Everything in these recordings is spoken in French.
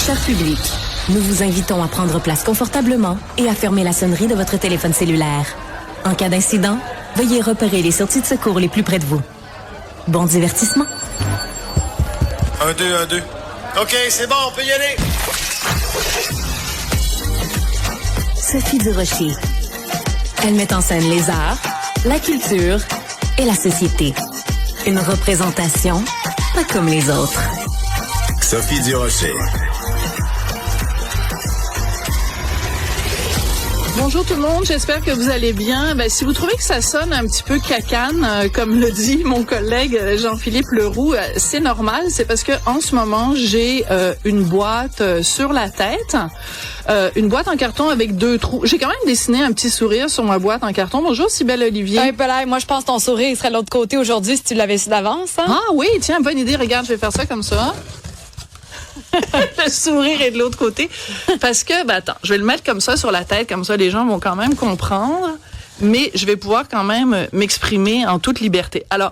Cher public, nous vous invitons à prendre place confortablement et à fermer la sonnerie de votre téléphone cellulaire. En cas d'incident, veuillez repérer les sorties de secours les plus près de vous. Bon divertissement. 1, 2, 1, 2. OK, c'est bon, on peut y aller. Sophie Durocher. Elle met en scène les arts, la culture et la société. Une représentation pas comme les autres. Sophie Durocher. Bonjour tout le monde, j'espère que vous allez bien. Si vous trouvez que ça sonne un petit peu cacane, comme le dit mon collègue Jean-Philippe Leroux, c'est normal, c'est parce que en ce moment, j'ai une boîte sur la tête, une boîte en carton avec 2 trous. J'ai quand même dessiné un petit sourire sur ma boîte en carton. Bonjour Cybèle Olivier. Hey, Pelay, moi je pense que ton sourire il serait de l'autre côté aujourd'hui si tu l'avais su d'avance. Hein? Ah oui, tiens, bonne idée, regarde, je vais faire ça comme ça. Le sourire est de l'autre côté. Parce que, attends, je vais le mettre comme ça sur la tête, comme ça les gens vont quand même comprendre, mais je vais pouvoir quand même m'exprimer en toute liberté. Alors,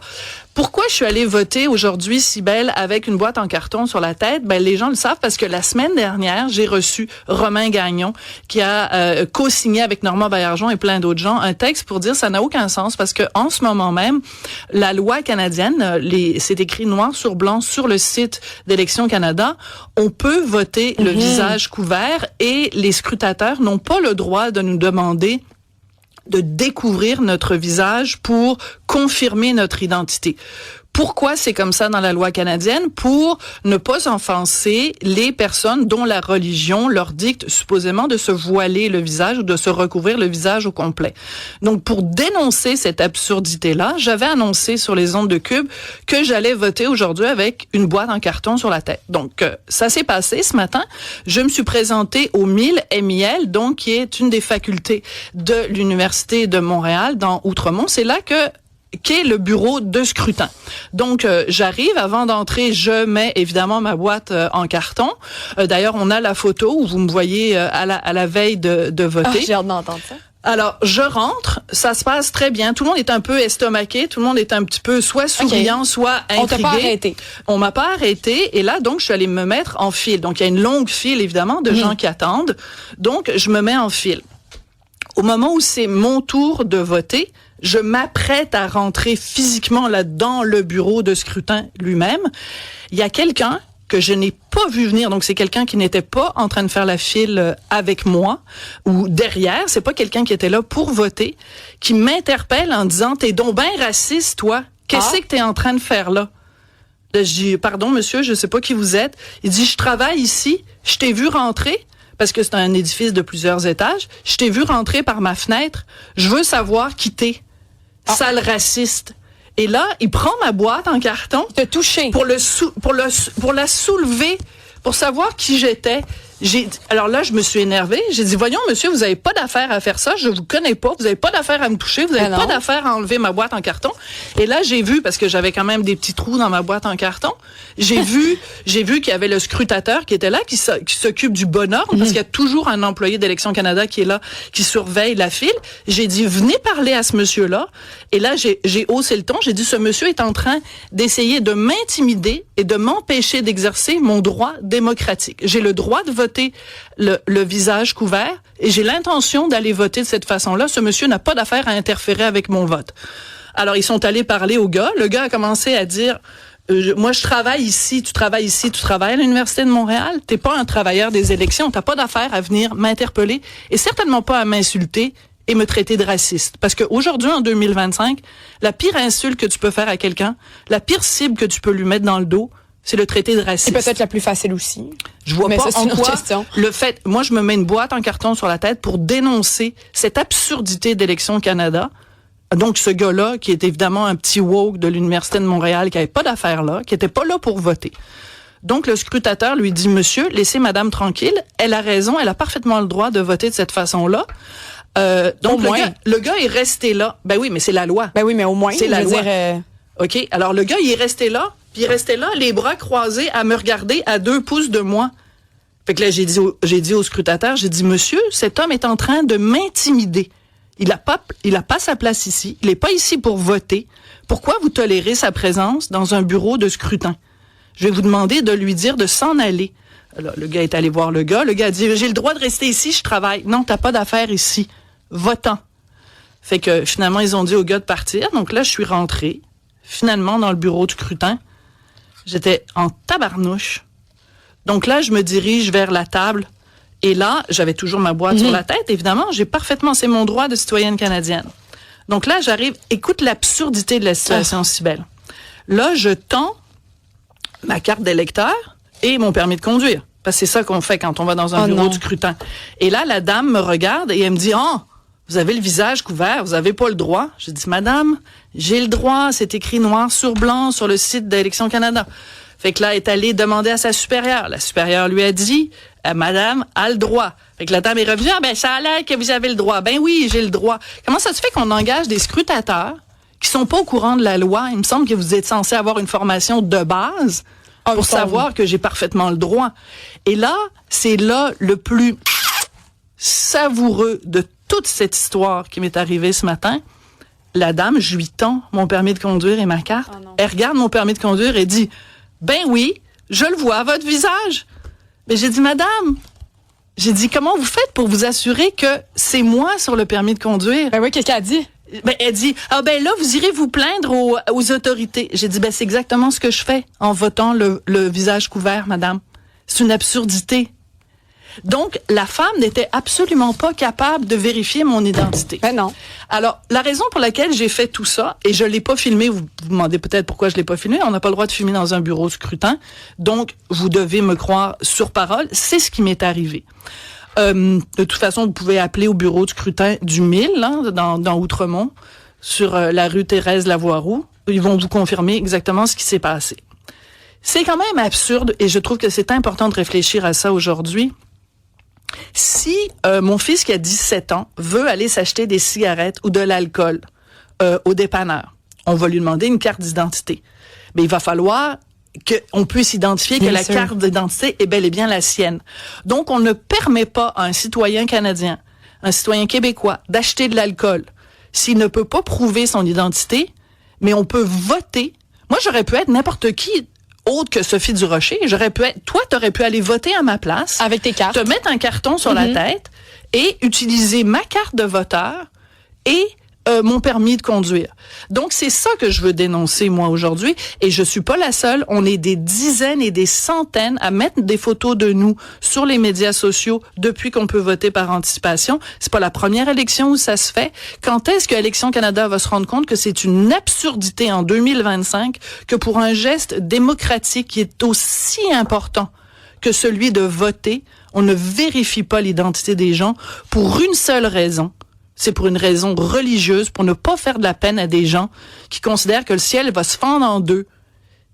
pourquoi je suis allée voter aujourd'hui, Cybèle, avec une boîte en carton sur la tête? Les gens le savent parce que la semaine dernière, j'ai reçu Romain Gagnon qui a co-signé avec Normand Baillargeon et plein d'autres gens un texte pour dire ça n'a aucun sens parce que en ce moment même, la loi canadienne, c'est écrit noir sur blanc sur le site d'Élections Canada, on peut voter le visage couvert et les scrutateurs n'ont pas le droit de nous demander de découvrir notre visage pour confirmer notre identité. Pourquoi c'est comme ça dans la loi canadienne? Pour ne pas offenser les personnes dont la religion leur dicte supposément de se voiler le visage ou de se recouvrir le visage au complet. Donc, pour dénoncer cette absurdité-là, j'avais annoncé sur les ondes de Cube que j'allais voter aujourd'hui avec une boîte en carton sur la tête. Donc, ça s'est passé ce matin. Je me suis présentée au MIL, donc qui est une des facultés de l'Université de Montréal dans Outremont. C'est là qu'est le bureau de scrutin. Donc, j'arrive, avant d'entrer, je mets évidemment ma boîte en carton. D'ailleurs, on a la photo où vous me voyez à la veille de voter. J'ai hâte d'entendre ça. Alors, je rentre, ça se passe très bien. Tout le monde est un peu estomaqué, tout le monde est un petit peu soit souriant, soit intrigué. On t'a pas arrêté. On m'a pas arrêté. Et là, donc, je suis allée me mettre en file. Donc, il y a une longue file, évidemment, de gens qui attendent. Donc, je me mets en file. Au moment où c'est mon tour de voter, je m'apprête à rentrer physiquement là dans le bureau de scrutin lui-même. Il y a quelqu'un que je n'ai pas vu venir, donc c'est quelqu'un qui n'était pas en train de faire la file avec moi ou derrière, c'est pas quelqu'un qui était là pour voter, qui m'interpelle en disant « T'es donc ben raciste, toi. Qu'est-ce que t'es en train de faire là? » Là, je dis « Pardon, monsieur, je sais pas qui vous êtes. » Il dit « Je travaille ici, je t'ai vu rentrer. » Parce que c'est un édifice de plusieurs étages. Je t'ai vu rentrer par ma fenêtre. Je veux savoir qui t'es. Sale raciste. Et là, il prend ma boîte en carton. Te toucher. Pour la soulever, pour savoir qui j'étais. Alors là, je me suis énervée. J'ai dit, voyons, monsieur, vous avez pas d'affaire à faire ça. Je vous connais pas. Vous avez pas d'affaire à me toucher. Vous avez pas d'affaire à enlever ma boîte en carton. Et là, j'ai vu, parce que j'avais quand même des petits trous dans ma boîte en carton, j'ai vu qu'il y avait le scrutateur qui était là, qui s'occupe du bon ordre, parce qu'il y a toujours un employé d'Élections Canada qui est là, qui surveille la file. J'ai dit, venez parler à ce monsieur-là. Et là, j'ai haussé le ton. J'ai dit, ce monsieur est en train d'essayer de m'intimider et de m'empêcher d'exercer mon droit démocratique. J'ai le droit de voter le visage couvert et j'ai l'intention d'aller voter de cette façon-là. Ce monsieur n'a pas d'affaire à interférer avec mon vote. Alors, ils sont allés parler au gars. Le gars a commencé à dire, moi, je travaille ici, tu travailles à l'Université de Montréal. T'es pas un travailleur des élections. T'as pas d'affaire à venir m'interpeller et certainement pas à m'insulter et me traiter de raciste. Parce qu'aujourd'hui, en 2025, la pire insulte que tu peux faire à quelqu'un, la pire cible que tu peux lui mettre dans le dos, c'est le traité de raciste. C'est peut-être la plus facile aussi. Je vois mais pas ça, en quoi question. Le fait, moi je me mets une boîte en carton sur la tête pour dénoncer cette absurdité d'Élections Canada. Donc ce gars-là, qui est évidemment un petit woke de l'Université de Montréal, qui avait pas d'affaires là, qui était pas là pour voter. Donc le scrutateur lui dit, monsieur, laissez madame tranquille, elle a raison, elle a parfaitement le droit de voter de cette façon-là. Donc le gars est resté là. Ben oui, mais c'est la loi. Ben oui, mais au moins, c'est la loi. Dire, OK, alors le gars, il est resté là, puis il restait là, les bras croisés, à me regarder à 2 pouces de moi. Fait que là, j'ai dit au scrutateur, j'ai dit, monsieur, cet homme est en train de m'intimider. Il a pas sa place ici. Il est pas ici pour voter. Pourquoi vous tolérez sa présence dans un bureau de scrutin? Je vais vous demander de lui dire de s'en aller. Alors, le gars est allé voir le gars. Le gars a dit, j'ai le droit de rester ici, je travaille. Non, t'as pas d'affaires ici. Va-t'en. Fait que finalement, ils ont dit au gars de partir. Donc là, je suis rentrée. Finalement, dans le bureau du scrutin, j'étais en tabarnouche. Donc là, je me dirige vers la table. Et là, j'avais toujours ma boîte sur la tête. Évidemment, c'est mon droit de citoyenne canadienne. Donc là, j'arrive, écoute l'absurdité de la situation, Cybèle. Là, je tends ma carte d'électeur et mon permis de conduire. Parce que c'est ça qu'on fait quand on va dans un bureau du scrutin. Et là, la dame me regarde et elle me dit, « Oh, vous avez le visage couvert, vous avez pas le droit. » Je dis, « Madame, j'ai le droit, c'est écrit noir sur blanc sur le site d'Élections Canada. » Fait que là, elle est allée demander à sa supérieure. La supérieure lui a dit, « Madame a le droit. » Fait que la dame est revenue, « Ah ben, ça a l'air que vous avez le droit. » Ben oui, j'ai le droit. Comment ça se fait qu'on engage des scrutateurs qui sont pas au courant de la loi? Il me semble que vous êtes censé avoir une formation de base pour savoir que j'ai parfaitement le droit. Et là, c'est là le plus savoureux de toute cette histoire qui m'est arrivée ce matin. La dame, je lui tends mon permis de conduire et ma carte. Elle regarde mon permis de conduire et dit, « Ben oui, je le vois à votre visage. » Mais j'ai dit, « Madame, j'ai dit, comment vous faites pour vous assurer que c'est moi sur le permis de conduire? » Ben oui, qu'est-ce qu'elle a dit? Ben, elle dit, ah ben là, vous irez vous plaindre aux autorités. J'ai dit, ben c'est exactement ce que je fais en votant le visage couvert, madame. C'est une absurdité. Donc, la femme n'était absolument pas capable de vérifier mon identité. Ben non. Alors, la raison pour laquelle j'ai fait tout ça, et je l'ai pas filmé, vous vous demandez peut-être pourquoi je l'ai pas filmé, on n'a pas le droit de filmer dans un bureau de scrutin, donc vous devez me croire sur parole, c'est ce qui m'est arrivé. De toute façon, vous pouvez appeler au bureau de scrutin du 1000, hein, dans Outremont, sur la rue Thérèse-Lavoie-Roux. Ils vont vous confirmer exactement ce qui s'est passé. C'est quand même absurde, et je trouve que c'est important de réfléchir à ça aujourd'hui. Si mon fils qui a 17 ans veut aller s'acheter des cigarettes ou de l'alcool au dépanneur, on va lui demander une carte d'identité. Mais il va falloir qu'on puisse identifier que la carte d'identité est bel et bien la sienne. Donc, on ne permet pas à un citoyen canadien, un citoyen québécois, d'acheter de l'alcool s'il ne peut pas prouver son identité, mais on peut voter. Moi, j'aurais pu être n'importe qui autre que Sophie Durocher. Toi, t'aurais pu aller voter à ma place. Avec tes cartes. Te mettre un carton sur la tête et utiliser ma carte de voteur et mon permis de conduire. Donc, c'est ça que je veux dénoncer, moi, aujourd'hui. Et je suis pas la seule. On est des dizaines et des centaines à mettre des photos de nous sur les médias sociaux depuis qu'on peut voter par anticipation. C'est pas la première élection où ça se fait. Quand est-ce que Élections Canada va se rendre compte que c'est une absurdité en 2025 que pour un geste démocratique qui est aussi important que celui de voter, on ne vérifie pas l'identité des gens pour une seule raison. C'est pour une raison religieuse, pour ne pas faire de la peine à des gens qui considèrent que le ciel va se fendre en deux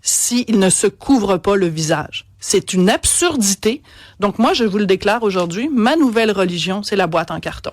s'ils ne se couvrent pas le visage. C'est une absurdité. Donc moi, je vous le déclare aujourd'hui, ma nouvelle religion, c'est la boîte en carton.